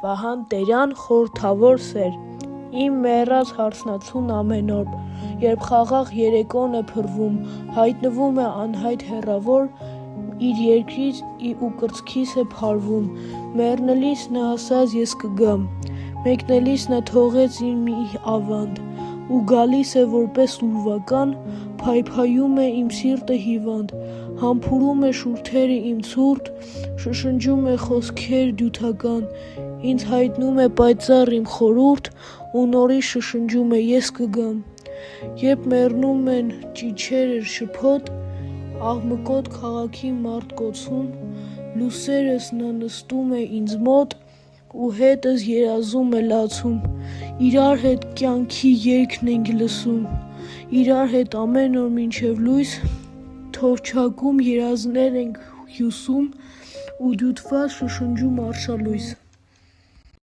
Վահան Տերյան խորհրդավոր սեր, իմ մեռած հարսնացուն ամեն օր, երբ խաղաղ երեկոն է փրվում, հայտնվում է անհայտ հեռավոր, իր երկրից ու կրծքիս է փարվում, մեռնելիս նա ասաց ես կգամ, մեկնելիս նա թողեց մի ավանդ, ու գալիս է որպես ուրվական, փայփայում է իմ սիրտը հիվանդ, համբուրում է շուրթերը իմ ցուրտ, շշնջում է խոսքեր դյութական, ինձ հայտնում է պայծառ իմ խորհուրդ, ու նորից շշնջում է ես կգամ, երբ մեռնում են ճիչերը շփոթ, աղմկոտ քաղաքի մարտկոցում, լուսերս նա նստում է ինձ մոտ, ու հետս երազում է լացում, իրար հետ կյանքի երգն ենք լսում, իրար հետ ամեն օր մինչև լույս, թովչակում երազներ ենք հյուսում, ու դյութված շշնջում արշալույս։